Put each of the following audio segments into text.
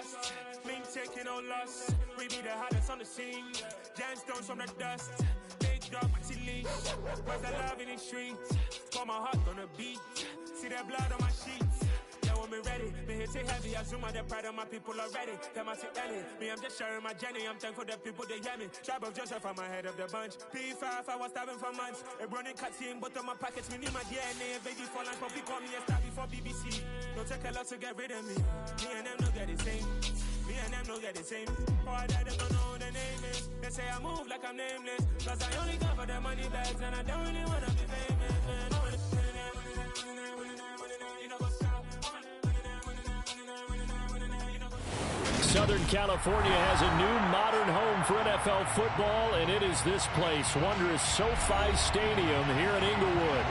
trust. Mean taking no loss. We be the hottest on the scene. Gemstones from the dust. Big dog, leash. Was the love in the streets. Put my heart on the beat. See that blood on my sheets. Yeah, when me ready, me hit it heavy. I zoom out the pride of my people already. Them I see Ellie. Me, I'm just sharing my journey. I'm thankful that people they hear me. Tribe of Joseph, I'm ahead of the bunch. P5, I was starving for months. A running cut team, but on my pockets, me need my DNA. Baby for lunch, but call me a star before BBC. Don't take a lot to get rid of me. Me and them don't get the same. Me and them don't get the same. All that them don't know who the name is. They say I move like I'm nameless. Cause I only come for the money bags and I don't really wanna be famous, man. Southern California has a new modern home for NFL football, and it is this place, wondrous SoFi Stadium here in Inglewood.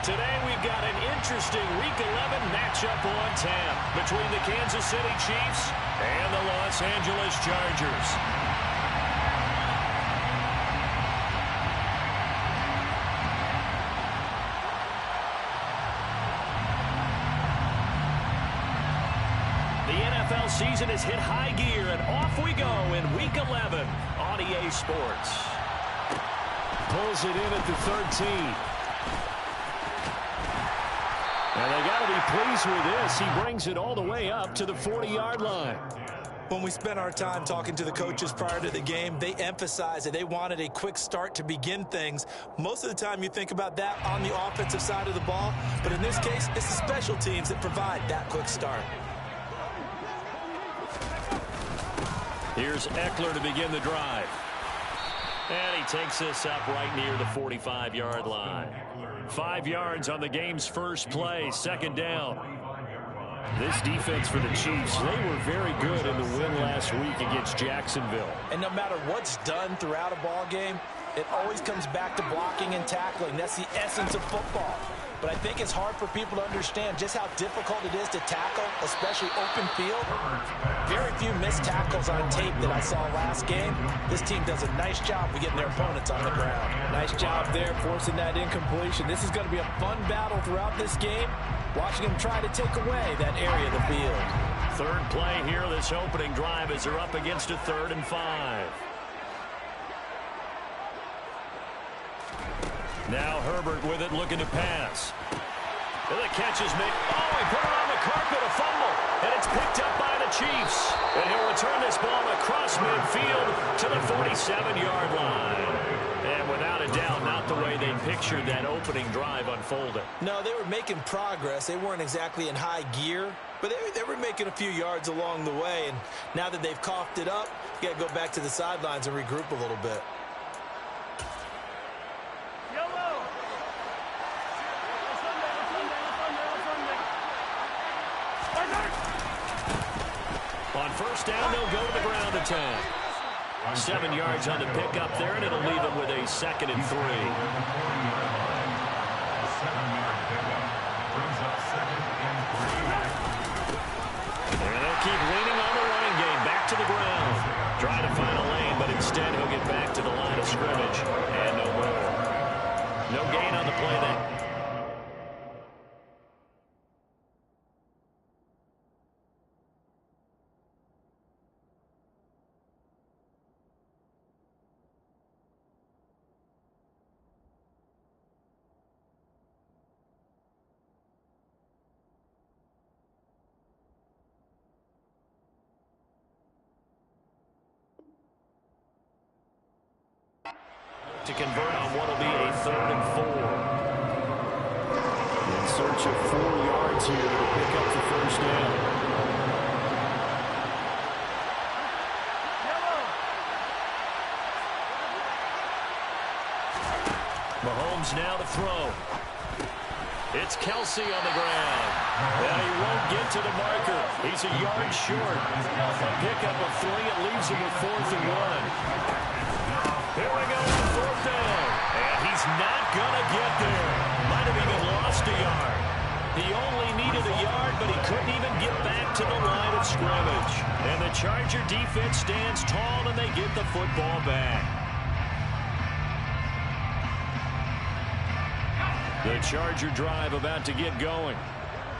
Today we've got an interesting Week 11 matchup on tap between the Kansas City Chiefs and the Los Angeles Chargers. NFL season has hit high gear, and off we go in Week 11 on EA Sports. Pulls it in at the 13. And they got to be pleased with this. He brings it all the way up to the 40-yard line. When we spent our time talking to the coaches prior to the game, they emphasized that they wanted a quick start to begin things. Most of the time you think about that on the offensive side of the ball, but in this case, it's the special teams that provide that quick start. Here's Eckler to begin the drive. And he takes this up right near the 45-yard line. 5 yards on the game's first play, second down. This defense for the Chiefs, they were very good in the win last week against Jacksonville. And no matter what's done throughout a ball game, it always comes back to blocking and tackling. That's the essence of football. But I think it's hard for people to understand just how difficult it is to tackle, especially open field. Very few missed tackles on tape that I saw last game. This team does a nice job of getting their opponents on the ground. Nice job there forcing that incompletion. This is going to be a fun battle throughout this game, watching them try to take away that area of the field. Third play here, this opening drive as they're up against a 3rd and 5. Now Herbert with it, looking to pass. And the catch is made. Oh, he put it on the carpet, a fumble. And it's picked up by the Chiefs. And he'll return this ball across midfield to the 47-yard line. And without a doubt, not the way they pictured that opening drive unfolding. No, they were making progress. They weren't exactly in high gear, but they were making a few yards along the way. And now that they've coughed it up, you got to go back to the sidelines and regroup a little bit. On first down, they'll go to the ground attack. 7 yards on the pickup there, and it'll leave them with a 2nd and 3. And they'll keep leaning on the running game, back to the ground. Trying to find a lane, but instead he'll get back to the line of scrimmage. And no more. No gain on the play there. To convert on what will be a 3rd and 4. In search of 4 yards here to pick up the first down. Mahomes now to throw. It's Kelsey on the ground. And he won't get to the marker. He's a yard short. A pickup of 3. It leaves him with 4th and 1. Here we go on 4th down. And he's not going to get there. Might have even lost a yard. He only needed a yard, but he couldn't even get back to the line of scrimmage. And the Charger defense stands tall, and they get the football back. The Charger drive about to get going.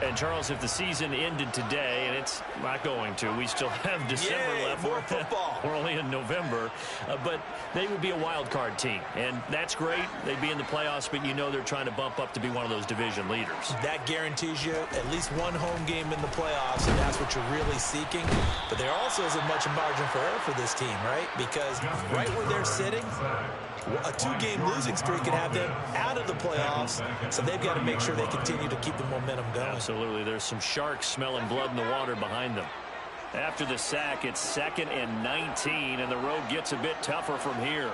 And, Charles, if the season ended today, and it's not going to, we still have December left. More football. We're only in November. But they would be a wild card team. And that's great. They'd be in the playoffs, but you know they're trying to bump up to be one of those division leaders. That guarantees you at least one home game in the playoffs, and that's what you're really seeking. But there also isn't much margin for error for this team, right? Because right where they're sitting, a 2-game losing streak could have them out of the playoffs, so they've got to make sure they continue to keep the momentum going. Absolutely. There's some sharks smelling blood in the water behind them. After the sack, it's 2nd and 19, and the road gets a bit tougher from here.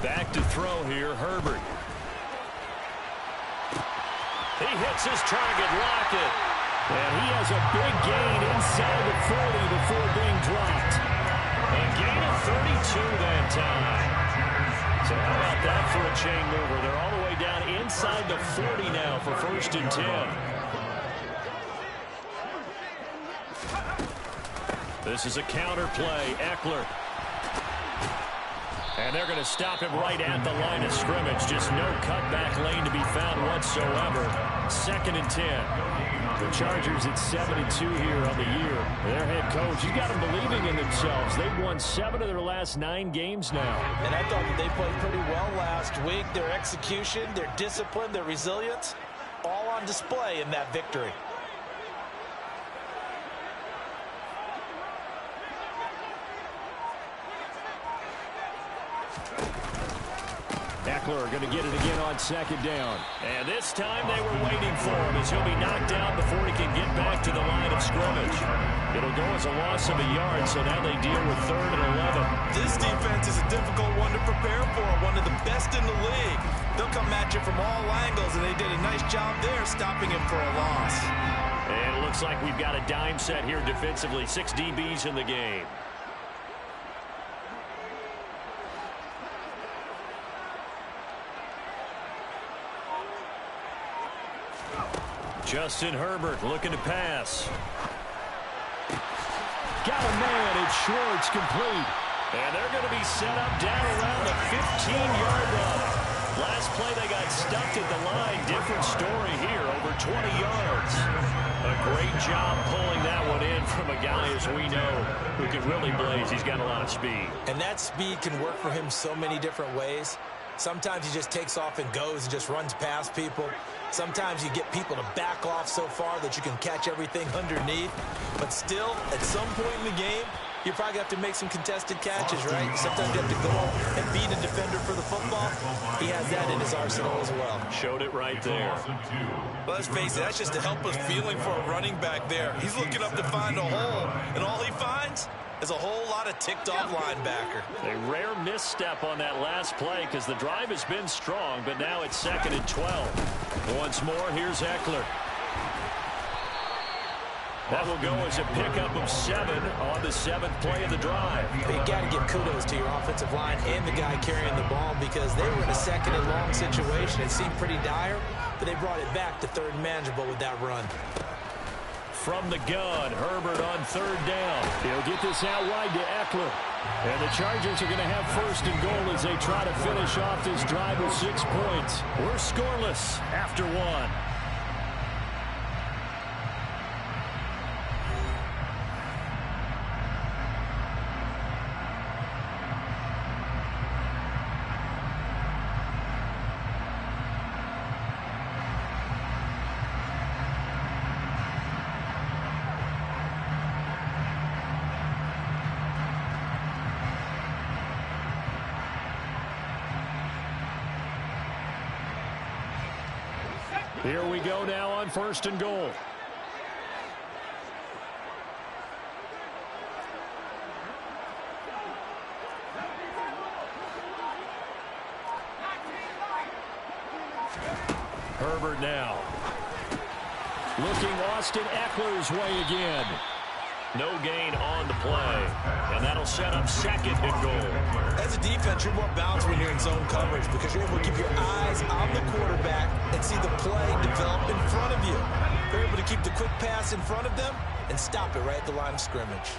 Back to throw here, Herbert. He hits his target, Lockett. And he has a big gain inside the 40 before being dropped. A gain of 32 that time. So how about that for a chain mover? They're all the way down inside the 40 now for 1st and 10. This is a counter play. Eckler. And they're going to stop him right at the line of scrimmage. Just no cutback lane to be found whatsoever. 2nd and 10. The Chargers at 7-2 here on the year. Their head coach, he's got them believing in themselves. They've won 7 of their last 9 games now. And I thought that they played pretty well last week. Their execution, their discipline, their resilience, all on display in that victory. Eckler going to get it again on 2nd down. And this time they were waiting for him as he'll be knocked down before he can get back to the line of scrimmage. It'll go as a loss of a yard, so now they deal with 3rd and 11. This defense is a difficult one to prepare for, one of the best in the league. They'll come at you from all angles, and they did a nice job there stopping him for a loss. And it looks like we've got a dime set here defensively. 6 DBs in the game. Justin Herbert looking to pass. Got a man. It's Schwartz, complete. And they're going to be set up down around the 15-yard line. Last play they got stuck at the line. Different story here, over 20 yards. A great job pulling that one in from a guy, as we know, who can really blaze. He's got a lot of speed. And that speed can work for him so many different ways. Sometimes he just takes off and goes and just runs past people. Sometimes you get people to back off so far that you can catch everything underneath. But still, at some point in the game, you probably have to make some contested catches, right? Sometimes you have to go and beat a defender for the football. He has that in his arsenal as well. Showed it right there. Let's face it, that's just a helpless feeling for a running back there. He's looking up to find a hole, and all he finds is a whole lot of ticked-off linebacker. A rare misstep on that last play because the drive has been strong, but now it's 2nd and 12. Once more, here's Eckler. That will go as a pickup of 7 on the 7th play of the drive. You got to give kudos to your offensive line and the guy carrying the ball because they were in a 2nd and long situation. It seemed pretty dire, but they brought it back to 3rd and manageable with that run. From the gun, Herbert on 3rd down. He'll get this out wide to Eckler. And the Chargers are going to have 1st and goal as they try to finish off this drive with 6 points. We're scoreless after 1. Here we go now on 1st and goal. Herbert now. Looking Austin Eckler's way again. No gain on the play. And that'll set up 2nd and goal. As a defense, you're more balanced when you're in zone coverage because you're able to keep your eyes on the quarterback and see the play develop in front of you. You're able to keep the quick pass in front of them and stop it right at the line of scrimmage.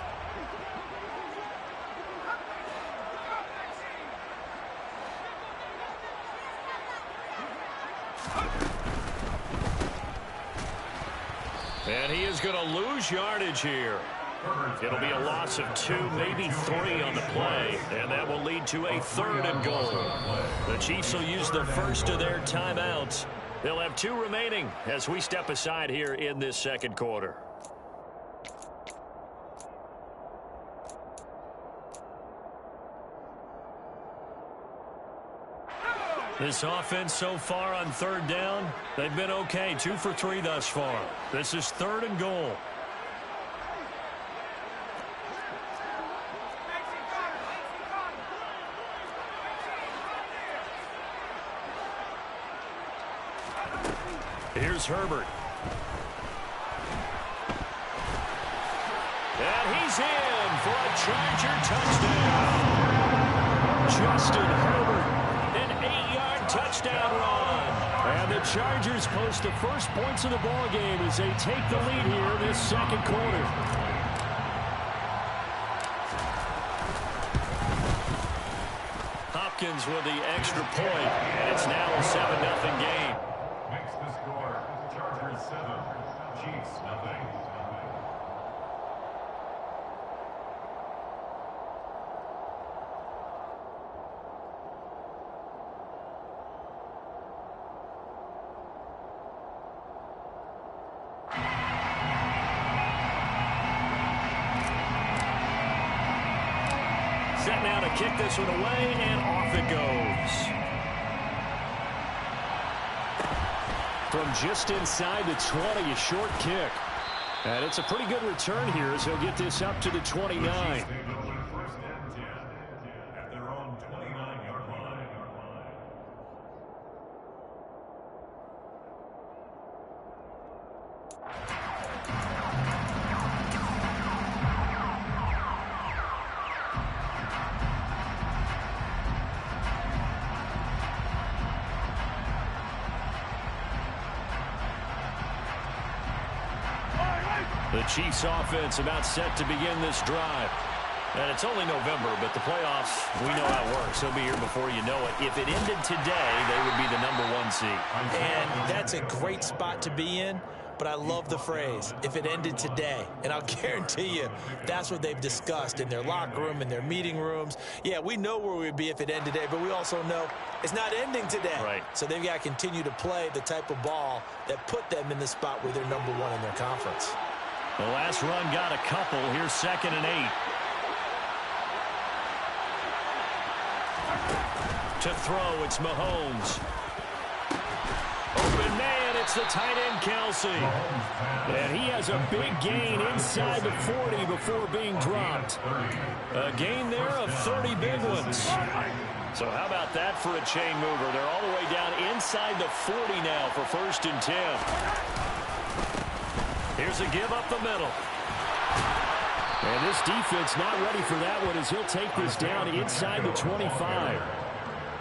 And he is going to lose yardage here. It'll be a loss of 2, maybe 3 on the play, and that will lead to a 3rd and goal. The Chiefs will use the first of their timeouts. They'll have 2 remaining as we step aside here in this second quarter. This offense so far on 3rd down, they've been okay. 2 for 3 thus far. This is 3rd and goal. Here's Herbert. And he's in for a Charger touchdown. Justin Herbert, an 8-yard touchdown run. And the Chargers post the first points of the ball game as they take the lead here in this second quarter. Hopkins with the extra point, and it's now a 7-0 game. Makes the score Chargers 7, Chiefs nothing. Set now to kick this one away, and off it goes. From just inside the 20, a short kick. And it's a pretty good return here as he'll get this up to the 29. First and 10 at their own 29-yard line. The Chiefs offense about set to begin this drive. And it's only November, but the playoffs, we know how it works. They'll be here before you know it. If it ended today, they would be the #1 seed. And that's a great spot to be in, but I love the phrase, if it ended today. And I'll guarantee you, that's what they've discussed in their locker room, in their meeting rooms. Yeah, we know where we'd be if it ended today, but we also know it's not ending today. Right. So they've got to continue to play the type of ball that put them in the spot where they're #1 in their conference. The last run got a couple. Here's 2nd and 8. To throw, it's Mahomes. Open man, it's the tight end, Kelsey. And he has a big gain inside the 40 before being dropped. A gain there of 30 big ones. So how about that for a chain mover? They're all the way down inside the 40 now for 1st and 10. Here's a give up the middle. And this defense not ready for that one as he'll take this down inside the 25.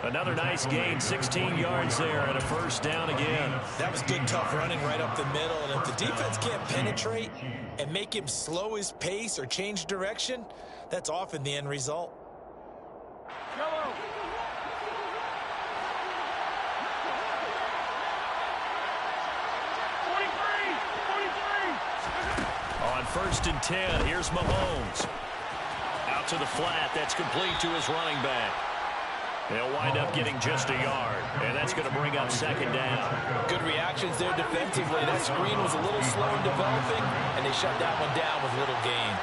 Another nice gain, 16 yards there and a 1st down again. That was good, tough running right up the middle. And if the defense can't penetrate and make him slow his pace or change direction, that's often the end result. On 1st and 10, here's Mahomes. Out to the flat, that's complete to his running back. They'll wind up getting just a yard, and that's going to bring up 2nd down. Good reactions there defensively. That screen was a little slow in developing, and they shut that one down with little gain.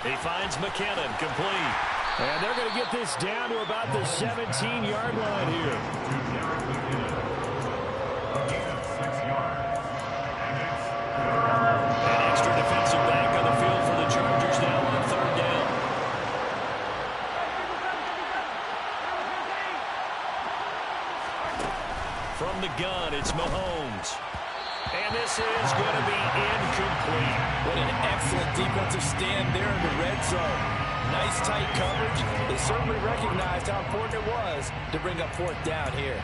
He finds McKinnon, complete. And they're going to get this down to about the 17-yard line here. An extra defensive back on the field for the Chargers now on 3rd down. From the gun, it's Mahomes. And this is going to be incomplete. What an excellent defensive stand there in the red zone. Nice tight coverage. They certainly recognized how important it was to bring up 4th down here.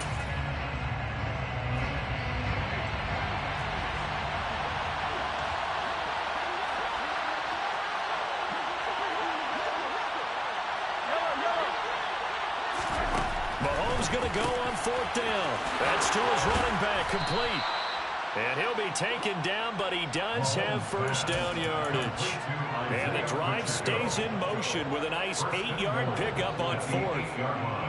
Mahomes going to go on 4th down. That's to his running back, complete. And he'll be taken down, but he does have first down yardage. And the drive stays in motion with a nice 8-yard pickup on 4th.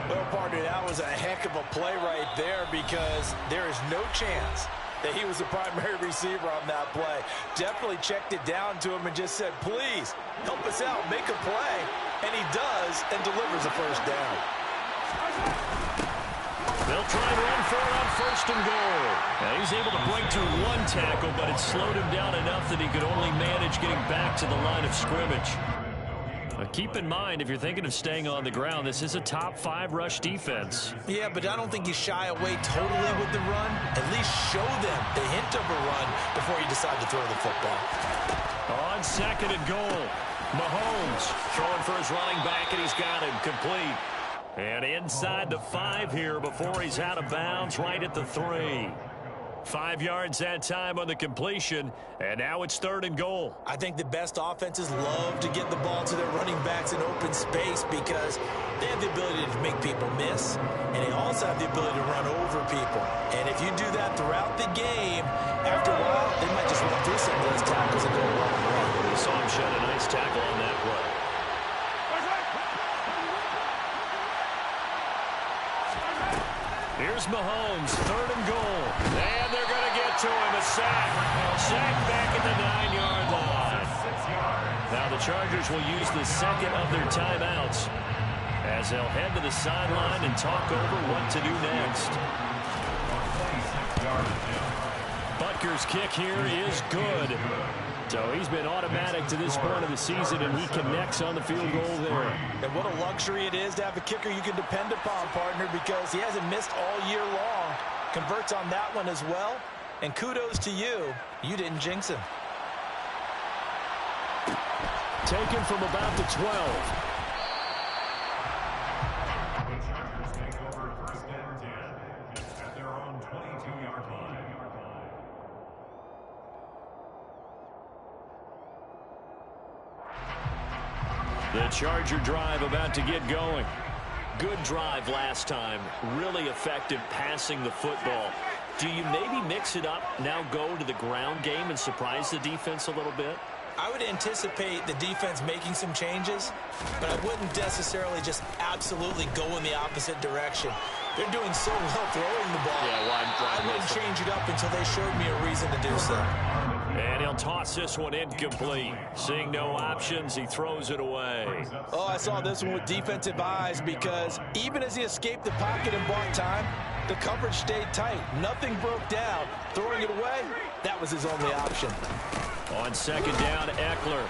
Well, partner, that was a heck of a play right there because there is no chance that he was the primary receiver on that play. Definitely checked it down to him and just said, please, help us out, make a play. And he does and delivers a first down. They'll try and run for it on 1st and goal. Now he's able to break through 1 tackle, but it slowed him down enough that he could only manage getting back to the line of scrimmage. Keep in mind, if you're thinking of staying on the ground, this is a top 5 rush defense. Yeah, but I don't think you shy away totally with the run. At least show them the hint of a run before you decide to throw the football. On 2nd and goal, Mahomes throwing for his running back, and he's got him complete. And inside the 5 here before he's out of bounds, right at the 3. 5 yards that time on the completion, and now it's 3rd and goal. I think the best offenses love to get the ball to their running backs in open space because they have the ability to make people miss, and they also have the ability to run over people. And if you do that throughout the game, after a while, they might just run through some of those tackles and go a long way. We saw him shed a nice tackle on that play. Here's Mahomes, 3rd and goal. And they're going to get to him, a sack. Sack back at the 9-yard line. Now the Chargers will use the 2nd of their timeouts as they'll head to the sideline and talk over what to do next. Butker's kick here is good. So he's been automatic to this point of the season, and he connects on the field goal there. And what a luxury it is to have a kicker you can depend upon, partner, because he hasn't missed all year long. Converts on that one as well. And kudos to you. You didn't jinx him. Taken from about the 12. The Chargers take over 1st and 10 at their own 22-yard line. The Charger drive about to get going. Good drive last time. Really effective passing the football. Do you maybe mix it up, now go to the ground game and surprise the defense a little bit? I would anticipate the defense making some changes, but I wouldn't necessarily just absolutely go in the opposite direction. They're doing so well throwing the ball. Yeah, I wouldn't change it up until they showed me a reason to do so. And he'll toss this one incomplete. Seeing no options, he throws it away. Oh, I saw this one with defensive eyes because even as he escaped the pocket and bought time, the coverage stayed tight. Nothing broke down. Throwing it away, that was his only option. On 2nd down, Eckler.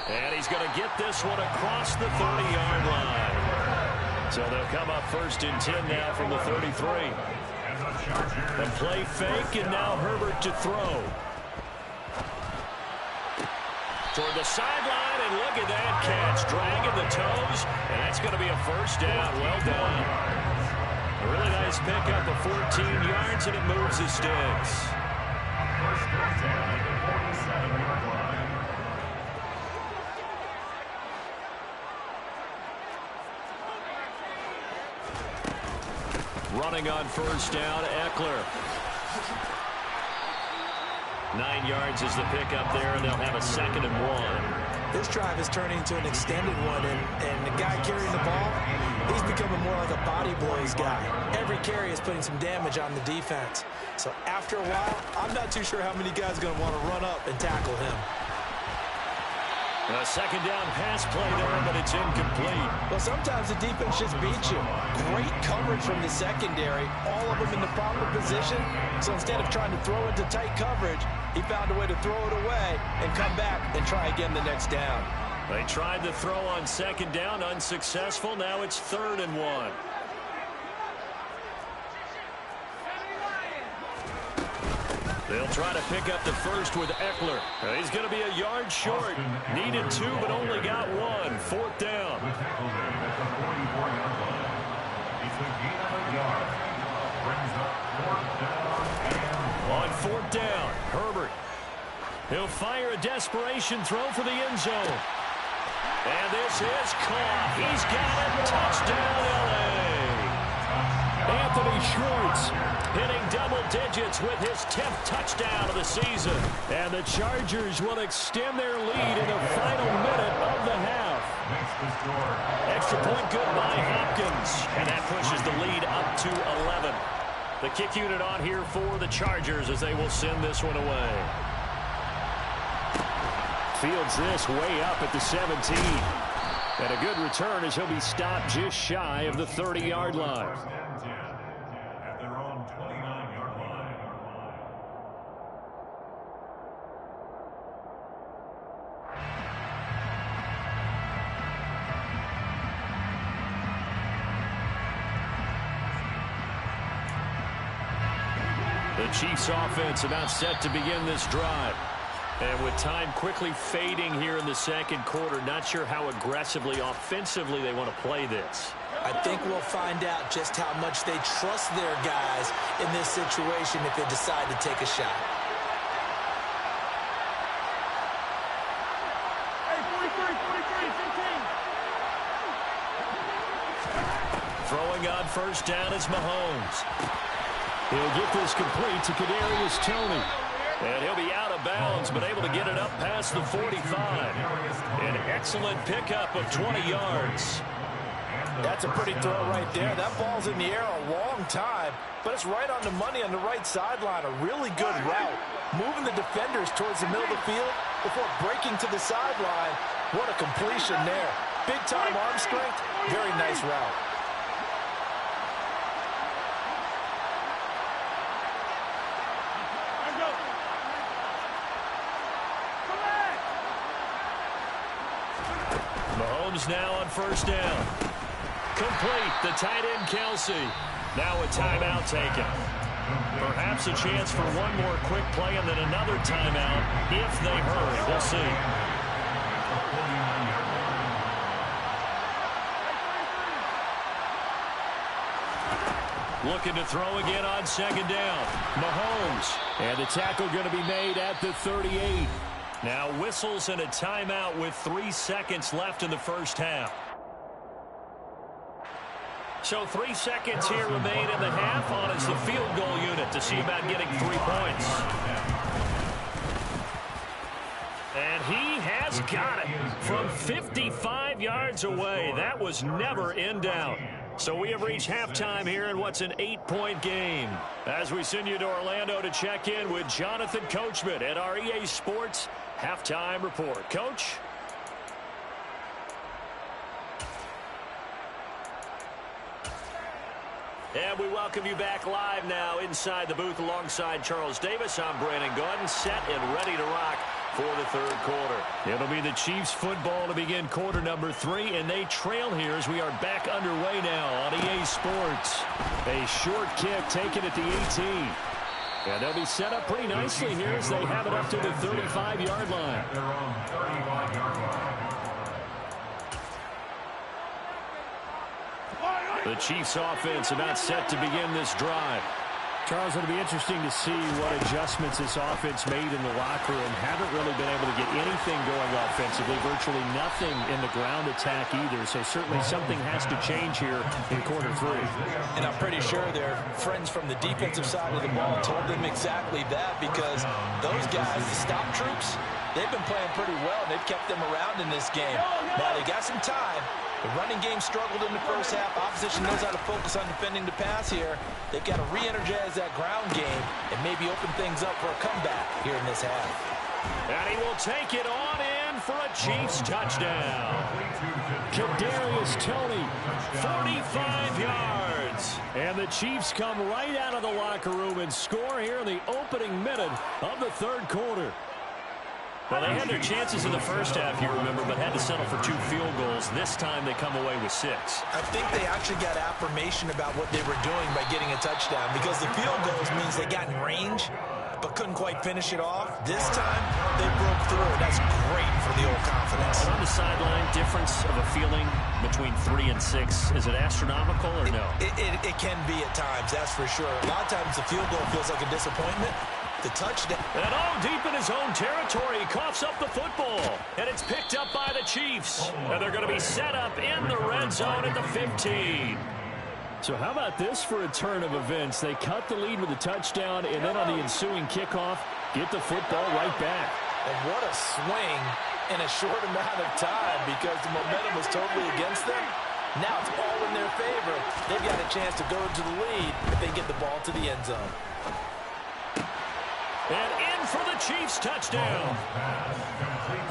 And he's going to get this one across the 30-yard line. So they'll come up 1st and 10 now from the 33. The play fake, and now Herbert to throw. Toward the sideline, and look at that catch. Dragging the toes, and that's going to be a first down. Well done. A really nice pickup of 14 yards, and it moves the sticks. First and 10 at the 47-yard line. Running on 1st down, Eckler. 9 yards is the pickup there, and they'll have a 2nd and 1. This drive is turning into an extended one, and the guy carrying the ball, he's becoming more like a body blows guy. Every carry is putting some damage on the defense. So after a while, I'm not too sure how many guys are going to want to run up and tackle him. A 2nd down pass play there, but it's incomplete. Well, sometimes the defense just beats you. Great coverage from the secondary, all of them in the proper position. So instead of trying to throw into tight coverage, he found a way to throw it away and come back and try again the next down. They tried to throw on 2nd down, unsuccessful. Now it's 3rd and 1. They'll try to pick up the first with Eckler. He's going to be a yard short. Needed 2, but only got 1. 4th down. The tackle there at the 44-yard line. It's a gain of a yard. Brings up 4th down. On 4th down, Herbert. He'll fire a desperation throw for the end zone. And this is caught. He's got it. Touchdown, L.A. Anthony Schwartz hitting double digits with his 10th touchdown of the season. And the Chargers will extend their lead in the final minute of the half. Extra point good by Hopkins. And that pushes the lead up to 11. The kick unit on here for the Chargers as they will send this one away. Fields this way up at the 17. And a good return as he'll be stopped just shy of the 30-yard line. At their own 29-yard line. The Chiefs offense about set to begin this drive. And with time quickly fading here in the second quarter, not sure how aggressively, offensively they want to play this. I think we'll find out just how much they trust their guys in this situation if they decide to take a shot. Throwing on first down is Mahomes. He'll get this complete to Kadarius Toney. And he'll be out of bounds, but able to get it up past the 45. An excellent pickup of 20 yards. That's a pretty throw right there. That ball's in the air a long time, but it's right on the money on the right sideline. A really good route. Moving the defenders towards the middle of the field before breaking to the sideline. What a completion there. Big-time arm strength. Very nice route. Mahomes now on first down. Complete, the tight end Kelsey. Now a timeout taken. Perhaps a chance for one more quick play and then another timeout if they hurry. We'll see. Looking to throw again on second down. Mahomes. And the tackle going to be made at the 38. Now whistles and a timeout with 3 seconds left in the first half. So 3 seconds here remain in the half on as the field goal unit to see about getting 3 points. And he has got it from 55 yards away. That was never in doubt. So we have reached halftime here in what's an 8-point game. As we send you to Orlando to check in with Jonathan Coachman at our EA Sports Halftime Report. Coach? And we welcome you back live now inside the booth alongside Charles Davis. I'm Brandon Gordon, set and ready to rock for the third quarter. It'll be the Chiefs football to begin quarter number 3, and they trail here as we are back underway now on EA Sports. A short kick taken at the 18. And they'll be set up pretty nicely here as they have it up to the 35-yard line. Their own 35-yard line. The Chiefs offense about set to begin this drive. Charles, it'll be interesting to see what adjustments this offense made in the locker room. Haven't really been able to get anything going offensively, virtually nothing in the ground attack either. So certainly something has to change here in quarter 3. And I'm pretty sure their friends from the defensive side of the ball told them exactly that, because those guys, the stop troops, they've been playing pretty well. They've kept them around in this game. Now they got some time. The running game struggled in the first half. Opposition knows how to focus on defending the pass here. They've got to re-energize that ground game and maybe open things up for a comeback here in this half. And he will take it on in for a Chiefs touchdown. Kadarius Toney, 45 yards. and the Chiefs come right out of the locker room and score here in the opening minute of the third quarter. Well, they had their chances in the first half, you remember, but had to settle for 2 field goals. This time they come away with 6. I think they actually got affirmation about what they were doing by getting a touchdown, because the field goals means they got in range but couldn't quite finish it off. This time, they broke through. That's great for the old confidence. And on the sideline, difference of a feeling between 3 and 6, is it astronomical or no? It can be at times, that's for sure. A lot of times the field goal feels like a disappointment. The touchdown. And deep in his own territory, he coughs up the football. And it's picked up by the Chiefs. And they're going to be set up in the red zone at the 15. So how about this for a turn of events? They cut the lead with a touchdown, and then on the ensuing kickoff, get the football right back. And what a swing in a short amount of time because the momentum was totally against them. Now it's all in their favor. They've got a chance to go into the lead if they get the ball to the end zone. And in for the Chiefs touchdown.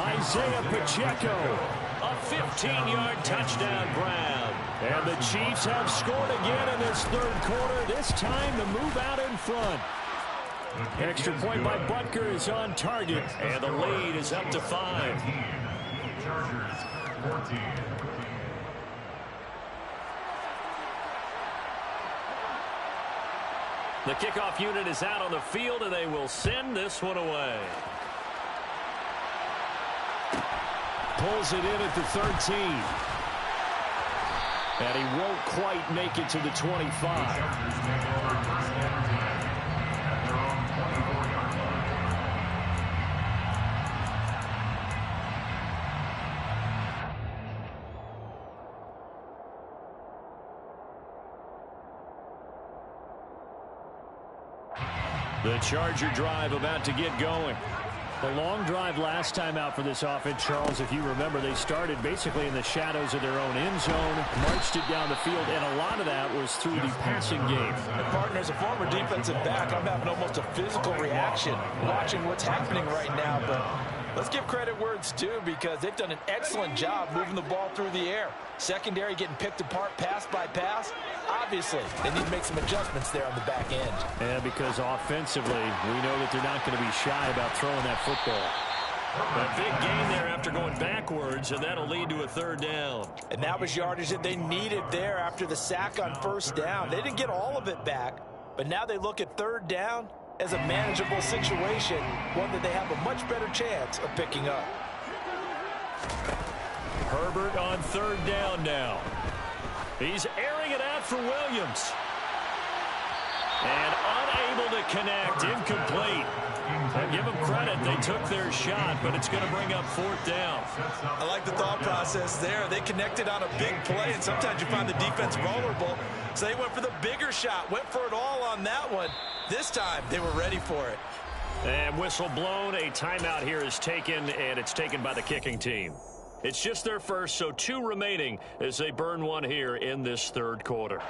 Isaiah Pacheco. A 15-yard touchdown grab. And the Chiefs have scored again in this third quarter. This time to move out in front. Extra point by Butker is on target. And the lead is up to 5. Chargers 14. The kickoff unit is out on the field, and they will send this one away. Pulls it in at the 13. And he won't quite make it to the 25. The Charger drive about to get going. The long drive last time out for this offense, Charles, if you remember, they started basically in the shadows of their own end zone, marched it down the field, and a lot of that was through the passing game. And partner, as a former defensive back, I'm having almost a physical reaction watching what's happening right now. But let's give credit where it's due because they've done an excellent job moving the ball through the air. Secondary getting picked apart pass by pass. Obviously, they need to make some adjustments there on the back end. And because offensively, we know that they're not going to be shy about throwing that football. A big gain there after going backwards, and that'll lead to a third down. And that was yardage that they needed there after the sack on first down. They didn't get all of it back, but now they look at third down as a manageable situation, one that they have a much better chance of picking up. Herbert on third down now. He's airing it out for Williams. And unable to connect, incomplete. And give them credit, they took their shot, but it's going to bring up fourth down. I like the thought process there. They connected on a big play, and sometimes you find the defense vulnerable. So they went for the bigger shot, went for it all on that one. This time, they were ready for it. And whistle blown, a timeout here is taken, and it's taken by the kicking team. It's just their first, so 2 remaining as they burn one here in this third quarter.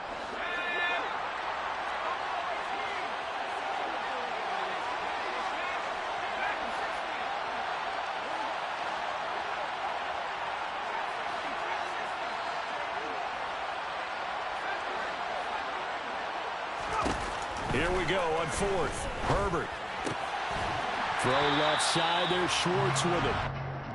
Here we go on fourth. Herbert. Throw left side, there's Schwartz with it.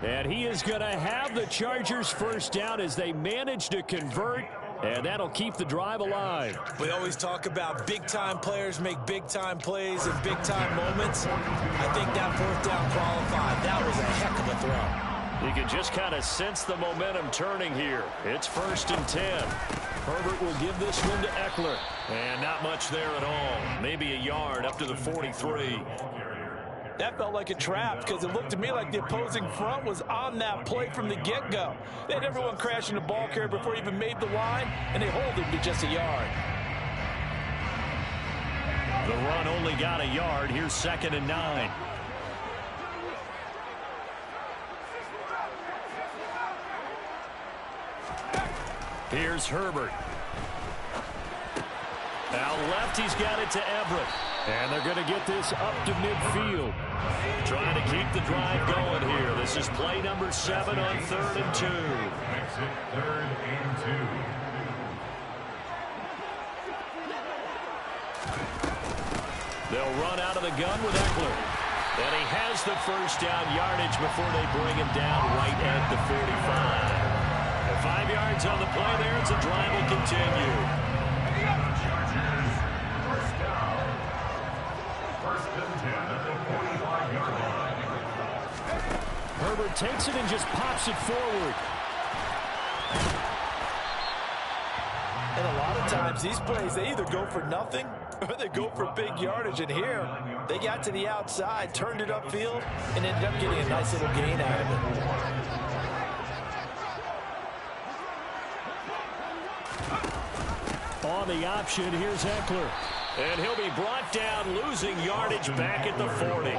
And he is going to have the Chargers first down as they manage to convert, and that'll keep the drive alive. We always talk about big-time players make big-time plays in big-time moments. I think that fourth down qualified. That was a heck of a throw. You can just kind of sense the momentum turning here. It's 1st and 10. Herbert will give this one to Eckler. And not much there at all. Maybe a yard up to the 43. That felt like a trap because it looked to me like the opposing front was on that play from the get-go. They had everyone crashing the ball carrier before he even made the line, and they hold him to just a yard. The run only got a yard. Here's 2nd and 9. Here's Herbert. Out left, he's got it to Everett. And they're going to get this up to midfield. Trying to keep the drive going here. This is play number 7 on 3rd and 2. Exit 3rd and 2. They'll run out of the gun with Eckler. And he has the first down yardage before they bring him down right at the 45. 5 yards on the play there. It's a drive will continue. Chargers, first down. 1st and 10 at the 45-yard line. Herbert takes it and just pops it forward. And a lot of times, these plays, they either go for nothing or they go for big yardage. And here, They got to the outside, turned it upfield, and ended up getting a nice little gain out of it. On the option, here's Eckler. And he'll be brought down, losing yardage back at the 40.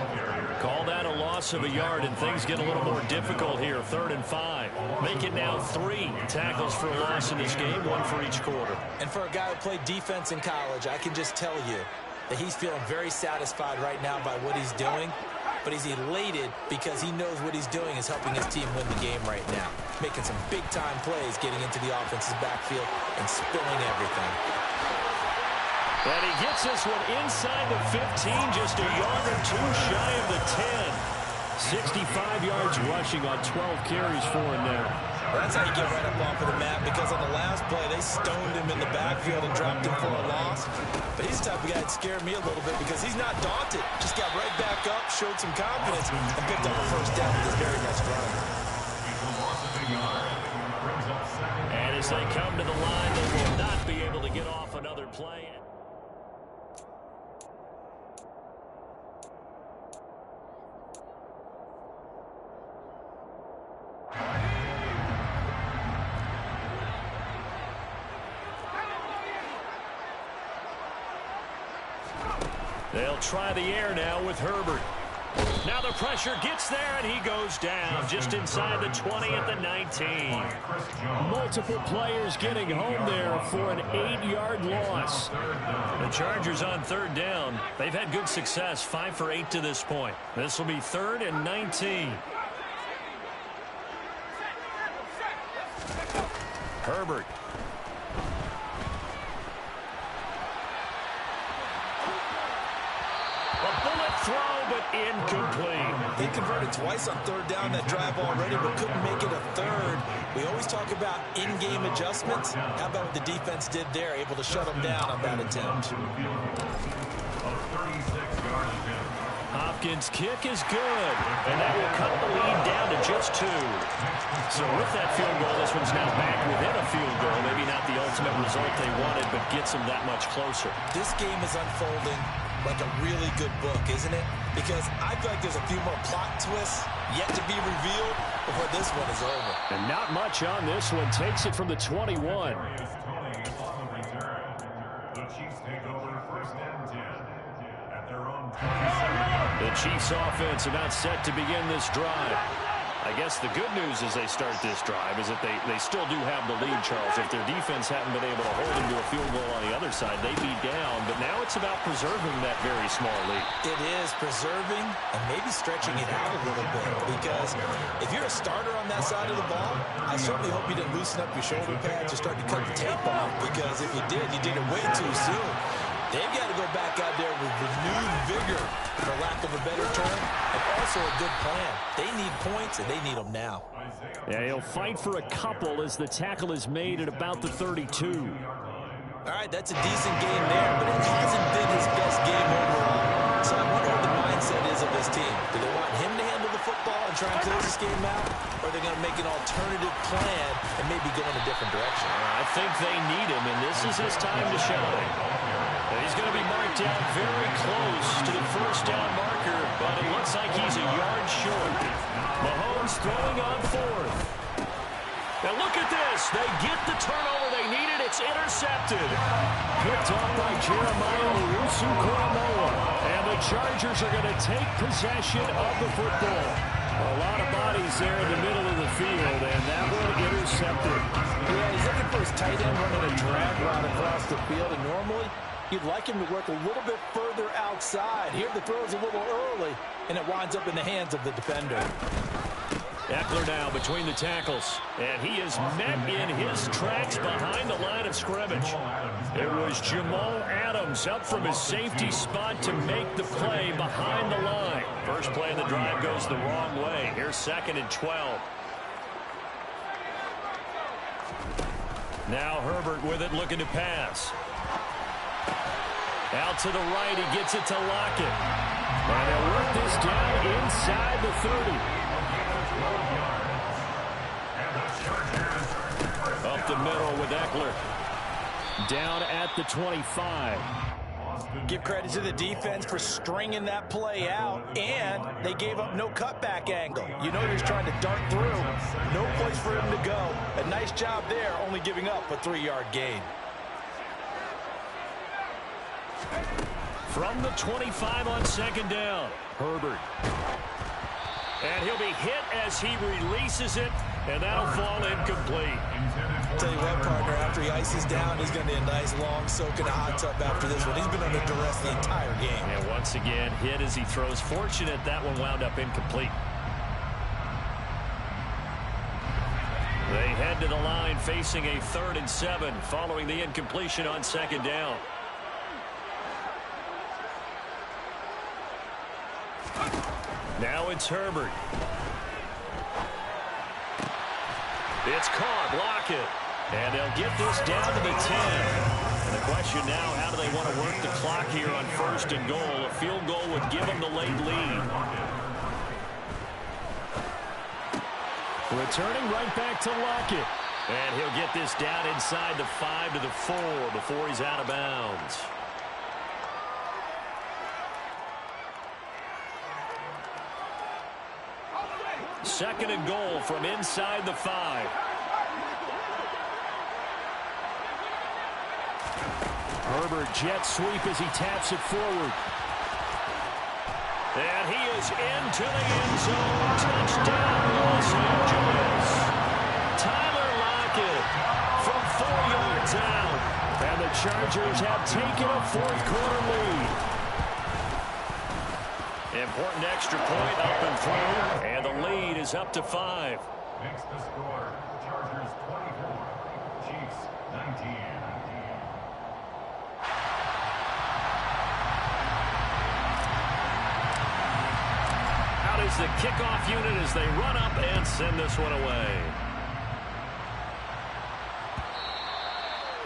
Call that a loss of a yard, and things get a little more difficult here. 3rd and 5. Make it now 3 tackles for a loss in this game, 1 for each quarter. And for a guy who played defense in college, I can just tell you that he's feeling very satisfied right now by what he's doing. But he's elated because he knows what he's doing is helping his team win the game right now. Making some big-time plays, getting into the offense's backfield, and spilling everything. And he gets this one inside the 15, just a yard or 2 shy of the 10. 65 yards rushing on 12 carries for him now. Well, that's how you get right up off of the mat, because on the last play, they stoned him in the backfield and dropped him for a loss. But he's the type of guy that scared me a little bit because he's not daunted. Just got right back up, showed some confidence, and picked up a first down with his very next run. And as they come to the line, they will not be able to get off another play. They'll try the air now with Herbert. Now the pressure gets there, and he goes down just inside the 20 at the 19. Multiple players getting home there for an 8-yard loss. The Chargers on 3rd down. They've had good success, 5 for 8 to this point. This will be 3rd and 19. Herbert. Throw, but incomplete. They converted twice on 3rd down that drive already, but couldn't make it a 3rd. We always talk about in-game adjustments. How about what the defense did there, able to shut them down on that attempt? Hopkins' kick is good, and that will cut the lead down to just 2. So with that field goal, this one's now back within a field goal. Maybe not the ultimate result they wanted, but gets them that much closer. This game is unfolding like a really good book, isn't it? Because I feel like there's a few more plot twists yet to be revealed before this one is over. And not much on this one. Takes it from the 21. The Chiefs offense about set to begin this drive. I guess the good news as they start this drive is that they still do have the lead, Charles. If their defense hadn't been able to hold them to a field goal on the other side, they'd be down. But now it's about preserving that very small lead. It is preserving and maybe stretching it out a little bit. Because if you're a starter on that side of the ball, I certainly hope you didn't loosen up your shoulder pads or start to cut the tape off. Because if you did it way too soon. They've got to go back out there with renewed vigor, for lack of a better term, and also a good plan. They need points, and they need them now. Yeah, he'll fight for a couple as the tackle is made at about the 32. All right, that's a decent game there, but it hasn't been his best game overall. So I wonder what the mindset is of his team. Do they want him to handle the football and try and close this game out, or are they going to make an alternative plan and maybe go in a different direction? I think they need him, and this is his time to shine. He's going to be marked down very close to the first down marker, but it looks like he's a yard short. Mahomes throwing on 4th. And look at this. They get the turnover they needed. It's intercepted. Picked off by Jeremiah Owusu-Koramoah. And the Chargers are going to take possession of the football. A lot of bodies there in the middle of the field, and that one intercepted. Yeah, he's looking for his tight end running a drag route across the field, and normally you'd like him to work a little bit further outside. Here the throw is a little early, and it winds up in the hands of the defender. Eckler now between the tackles, and he is met in his tracks behind the line of scrimmage. It was Jamal Adams up from his safety spot to make the play behind the line. First play of the drive goes the wrong way. Here's 2nd and 12. Now Herbert with it, looking to pass. Out to the right, he gets it to Lockett. And he'll work this down inside the 30. Up the middle with Eckler. Down at the 25. Give credit to the defense for stringing that play out, and they gave up no cutback angle. You know he's trying to dart through. No place for him to go. A nice job there, only giving up a 3-yard gain. From the 25 on second down, Herbert. And he'll be hit as he releases it, and that'll fall incomplete. Tell you what, partner, after he ices down, he's going to be a nice long soak in a hot tub after this one. He's been under duress the entire game. And once again, hit as he throws. Fortunate that one wound up incomplete. They head to the line facing a 3rd and 7 following the incompletion on second down. Now it's Herbert. It's caught. Lockett. And they'll get this down to the 10. And the question now, how do they want to work the clock here on 1st and goal? A field goal would give them the late lead. Returning right back to Lockett. And he'll get this down inside the 5 to the 4 before he's out of bounds. Second and goal from inside the 5. Herbert jet sweep as he taps it forward. And he is into the end zone. Touchdown, Los Angeles. Tyler Lockett from 4 yards out. And the Chargers have taken a 4th quarter lead. Important extra point up and through, and the lead is up to 5. Makes the score. Chargers 24, Chiefs 19. Out is the kickoff unit as they run up and send this one away.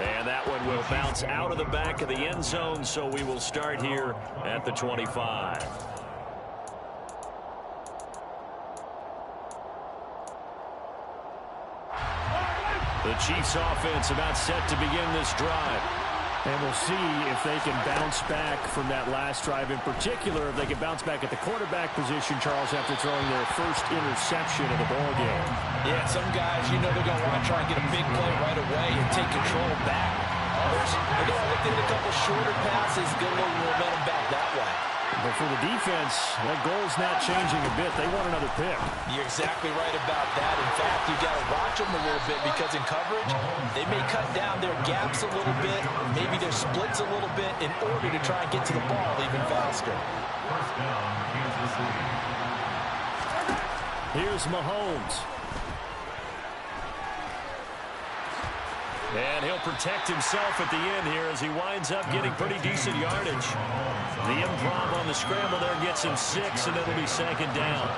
And that one will bounce out of the back of the end zone, so we will start here at the 25. The Chiefs offense about set to begin this drive. And we'll see if they can bounce back from that last drive. In particular, if they can bounce back at the quarterback position, Charles, after throwing their first interception of the ball game. Yeah, some guys, you know they're going to want to try and get a big play right away and take control back. Others, they're going to look at a couple shorter passes, get a little momentum back that way. But for the defense, that goal's not changing a bit. They want another pick. You're exactly right about that. In fact, you've got to watch them a little bit because in coverage, they may cut down their gaps a little bit, maybe their splits a little bit in order to try and get to the ball even faster. First down, Kansas City. Here's Mahomes. And he'll protect himself at the end here as he winds up getting pretty decent yardage. The improv on the scramble there gets him 6, and it'll be second down.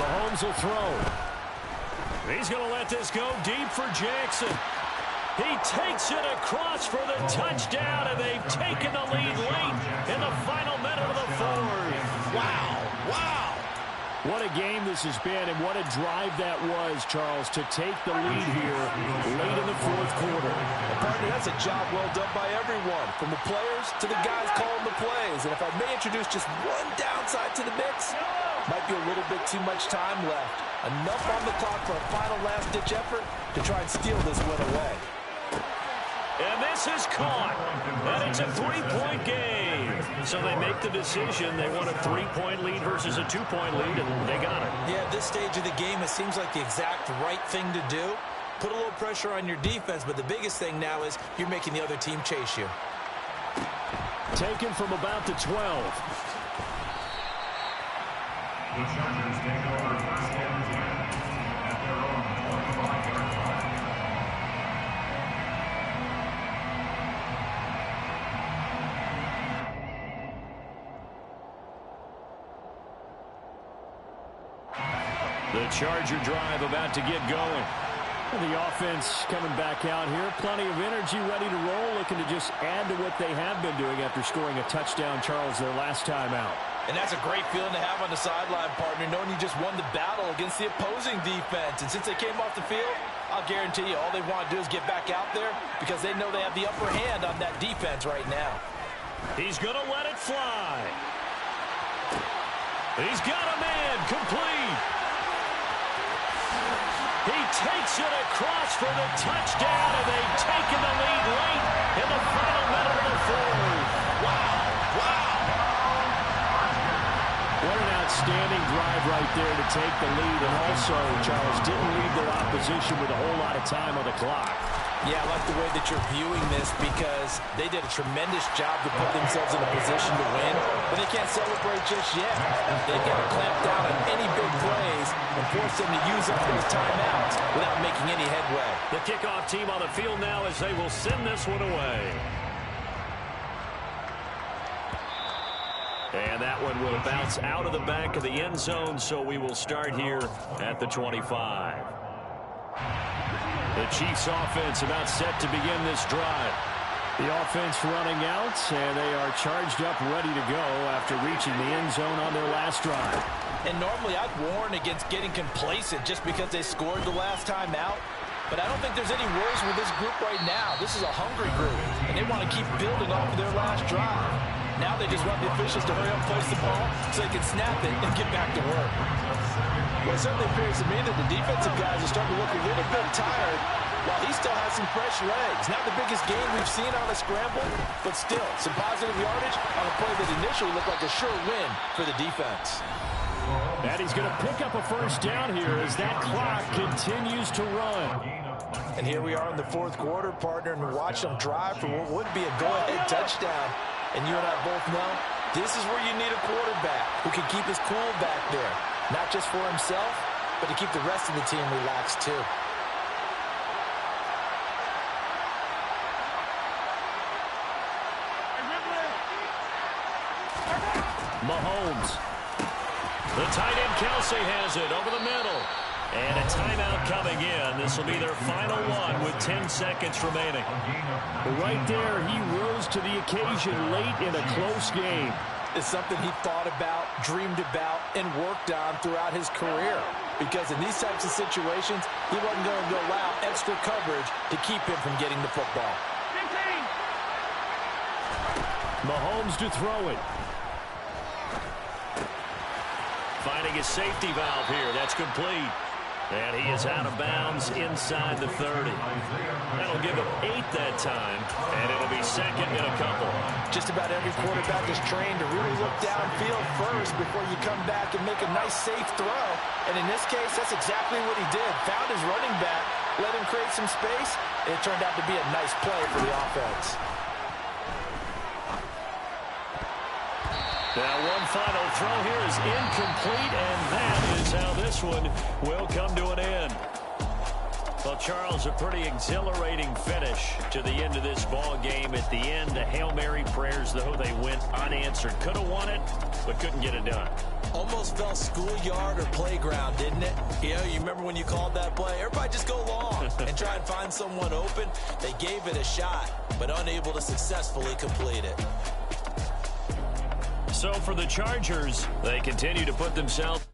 Mahomes will throw. He's going to let this go deep for Jackson. He takes it across for the touchdown, and they've taken the lead late in the final minute of the 4th. Wow, wow. What a game this has been, and what a drive that was, Charles, to take the lead here late in the 4th quarter. Partner, that's a job well done by everyone, from the players to the guys calling the plays. And if I may introduce just one downside to the mix, might be a little bit too much time left. Enough on the clock for a final last-ditch effort to try and steal this win away. And this is caught. And it's a 3-point game. So they make the decision. They want a 3-point lead versus a 2-point lead, and they got it. Yeah, at this stage of the game, it seems like the exact right thing to do. Put a little pressure on your defense, but the biggest thing now is you're making the other team chase you. Taken from about the 12. The Chargers take over first and 10 at their own 25-yard line. The Charger drive about to get going. The offense coming back out here. Plenty of energy, ready to roll, looking to just add to what they have been doing after scoring a touchdown, Charles, their last time out. And that's a great feeling to have on the sideline, partner, knowing you just won the battle against the opposing defense. And since they came off the field, I'll guarantee you all they want to do is get back out there because they know they have the upper hand on that defense right now. He's going to let it fly. He's got a man complete. He takes it across for the touchdown, and they've taken the lead late in the final minute of the fourth. Wow. What an outstanding drive right there to take the lead. And also, Charles, didn't leave their opposition with a whole lot of time on the clock. Yeah, I like the way that you're viewing this because they did a tremendous job to put themselves in a position to win, but they can't celebrate just yet. They've got to clamp down on any big plays and force them to use up those timeouts without making any headway. The kickoff team on the field now as they will send this one away. And that one will bounce out of the back of the end zone, so we will start here at the 25. The Chiefs offense about set to begin this drive. The offense running out, and they are charged up, ready to go after reaching the end zone on their last drive. And normally I'd warn against getting complacent just because they scored the last time out. But I don't think there's any worries with this group right now. This is a hungry group, and they want to keep building off of their last drive. Now they just want the officials to hurry up and place the ball so they can snap it and get back to work. Well, it certainly appears to me that the defensive guys are starting to look a little bit tired while he still has some fresh legs. Not the biggest game we've seen on a scramble, but still some positive yardage on a play that initially looked like a sure win for the defense. And he's going to pick up a first down here as that clock continues to run. And here we are in the fourth quarter, partner, and watch them drive for what would be a go-ahead touchdown. And you and I both know this is where you need a quarterback who can keep his cool back there. Not just for himself, but to keep the rest of the team relaxed too. Mahomes. The tight end Kelsey has it over the middle. And a timeout coming in. This will be their final one with 10 seconds remaining. Right there, he rose to the occasion late in a close game. It's something he thought about, dreamed about, and worked on throughout his career. Because in these types of situations, he wasn't going to allow extra coverage to keep him from getting the football. 15. Mahomes to throw it. Finding his safety valve here. That's complete. And he is out of bounds inside the 30. That'll give him 8 that time, and it'll be second in a couple. Just about every quarterback is trained to really look downfield first before you come back and make a nice, safe throw. And in this case, that's exactly what he did. Found his running back, let him create some space, and it turned out to be a nice play for the offense. Now one final throw here is incomplete, and that is how this one will come to an end. Well, Charles, a pretty exhilarating finish to the end of this ball game. At the end, the Hail Mary prayers, though, they went unanswered. Could have won it, but couldn't get it done. Almost felt schoolyard or playground, didn't it? You know, you remember when you called that play? Everybody just go long and try and find someone open. They gave it a shot, but unable to successfully complete it. So for the Chargers, they continue to put themselves